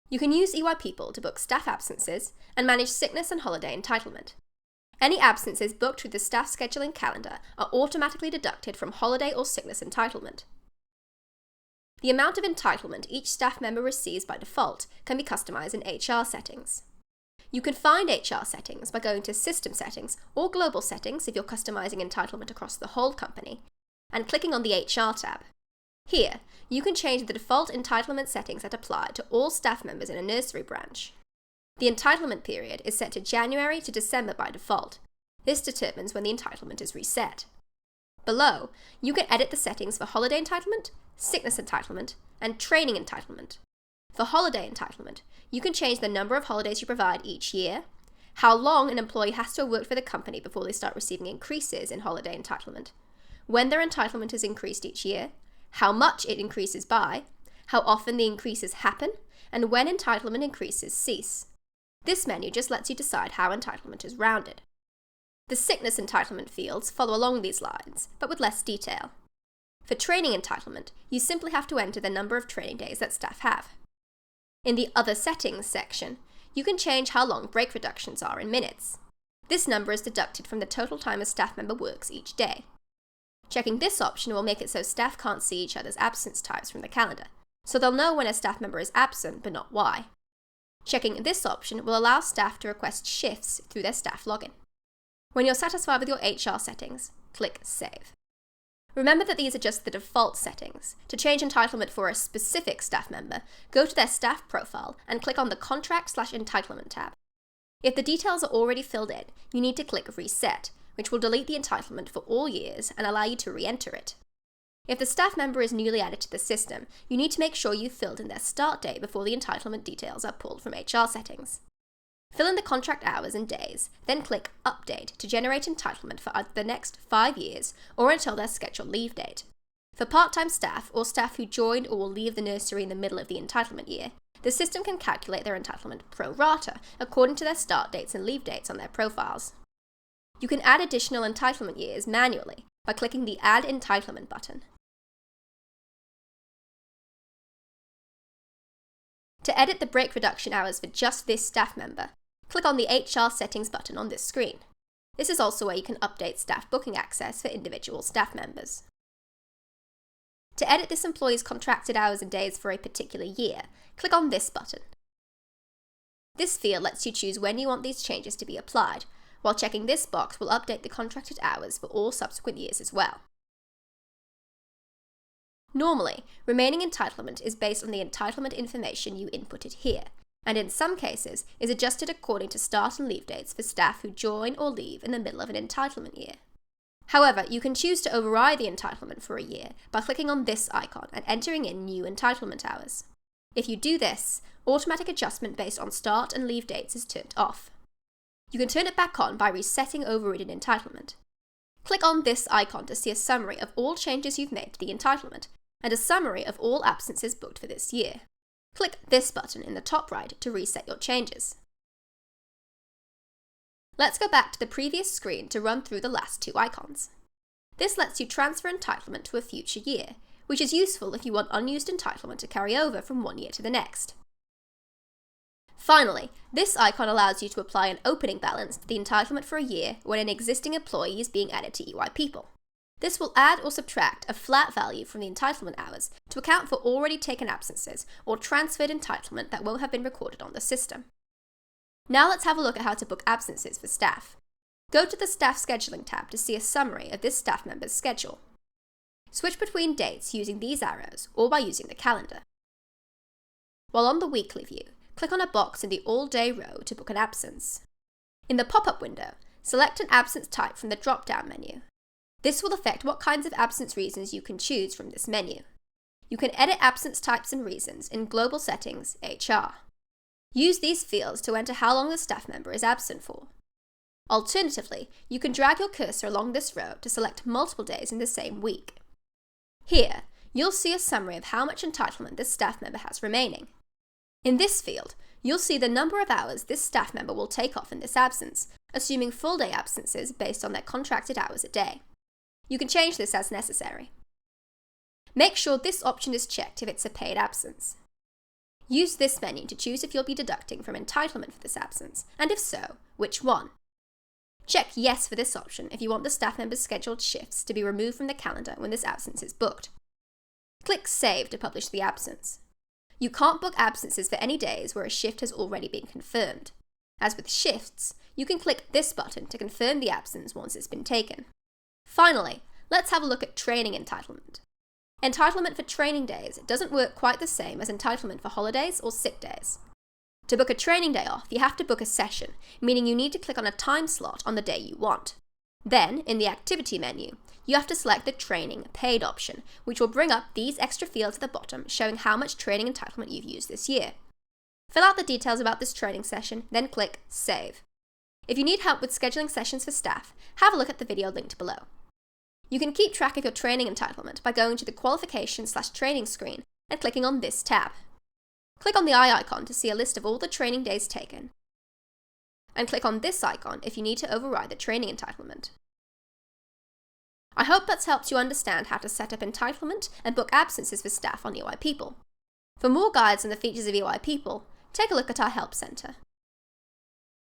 You can use eypeople to book staff absences and manage sickness and holiday entitlement. Any absences booked through the staff scheduling calendar are automatically deducted from holiday or sickness entitlement. The amount of entitlement each staff member receives by default can be customized in HR settings. You can find HR settings by going to System Settings or Global Settings if you're customizing entitlement across the whole company, and clicking on the HR tab. Here, you can change the default entitlement settings that apply to all staff members in a nursery branch. The entitlement period is set to January to December by default. This determines when the entitlement is reset. Below, you can edit the settings for holiday entitlement, sickness entitlement, and training entitlement. For holiday entitlement, you can change the number of holidays you provide each year, how long an employee has to have worked for the company before they start receiving increases in holiday entitlement, when their entitlement is increased each year, how much it increases by, how often the increases happen, and when entitlement increases cease. This menu just lets you decide how entitlement is rounded. The sickness entitlement fields follow along these lines, but with less detail. For training entitlement, you simply have to enter the number of training days that staff have. In the Other Settings section, you can change how long break reductions are in minutes. This number is deducted from the total time a staff member works each day. Checking this option will make it so staff can't see each other's absence types from the calendar, so they'll know when a staff member is absent but not why. Checking this option will allow staff to request shifts through their staff login. When you're satisfied with your HR settings, click Save. Remember that these are just the default settings. To change entitlement for a specific staff member, go to their staff profile and click on the Contract/Entitlement tab. If the details are already filled in, you need to click Reset, which will delete the entitlement for all years and allow you to re-enter it. If the staff member is newly added to the system, you need to make sure you've filled in their start date before the entitlement details are pulled from HR settings. Fill in the contract hours and days, then click Update to generate entitlement for either the next 5 years or until their scheduled leave date. For part-time staff or staff who joined or will leave the nursery in the middle of the entitlement year, the system can calculate their entitlement pro rata according to their start dates and leave dates on their profiles. You can add additional entitlement years manually by clicking the Add Entitlement button. To edit the break reduction hours for just this staff member, click on the HR Settings button on this screen. This is also where you can update staff booking access for individual staff members. To edit this employee's contracted hours and days for a particular year, click on this button. This field lets you choose when you want these changes to be applied, while checking this box will update the contracted hours for all subsequent years as well. Normally, remaining entitlement is based on the entitlement information you inputted here, and in some cases is adjusted according to start and leave dates for staff who join or leave in the middle of an entitlement year. However, you can choose to override the entitlement for a year by clicking on this icon and entering in new entitlement hours. If you do this, automatic adjustment based on start and leave dates is turned off. You can turn it back on by resetting overridden entitlement. Click on this icon to see a summary of all changes you've made to the entitlement, and a summary of all absences booked for this year. Click this button in the top right to reset your changes. Let's go back to the previous screen to run through the last two icons. This lets you transfer entitlement to a future year, which is useful if you want unused entitlement to carry over from one year to the next. Finally, this icon allows you to apply an opening balance to the entitlement for a year when an existing employee is being added to eypeople. This will add or subtract a flat value from the entitlement hours to account for already taken absences or transferred entitlement that won't have been recorded on the system. Now let's have a look at how to book absences for staff. Go to the Staff Scheduling tab to see a summary of this staff member's schedule. Switch between dates using these arrows or by using the calendar. While on the weekly view, click on a box in the All Day row to book an absence. In the pop-up window, select an absence type from the drop-down menu. This will affect what kinds of absence reasons you can choose from this menu. You can edit absence types and reasons in Global Settings, HR. Use these fields to enter how long the staff member is absent for. Alternatively, you can drag your cursor along this row to select multiple days in the same week. Here, you'll see a summary of how much entitlement this staff member has remaining. In this field, you'll see the number of hours this staff member will take off in this absence, assuming full-day absences based on their contracted hours a day. You can change this as necessary. Make sure this option is checked if it's a paid absence. Use this menu to choose if you'll be deducting from entitlement for this absence, and if so, which one. Check Yes for this option if you want the staff member's scheduled shifts to be removed from the calendar when this absence is booked. Click Save to publish the absence. You can't book absences for any days where a shift has already been confirmed. As with shifts, you can click this button to confirm the absence once it's been taken. Finally, let's have a look at training entitlement. Entitlement for training days doesn't work quite the same as entitlement for holidays or sick days. To book a training day off, you have to book a session, meaning you need to click on a time slot on the day you want. Then, in the Activity menu, you have to select the Training Paid option, which will bring up these extra fields at the bottom showing how much training entitlement you've used this year. Fill out the details about this training session, then click Save. If you need help with scheduling sessions for staff, have a look at the video linked below. You can keep track of your training entitlement by going to the Qualifications/Training screen and clicking on this tab. Click on the eye icon to see a list of all the training days taken, and click on this icon if you need to override the training entitlement. I hope that's helped you understand how to set up entitlement and book absences for staff on eypeople. For more guides on the features of eypeople, take a look at our Help Centre.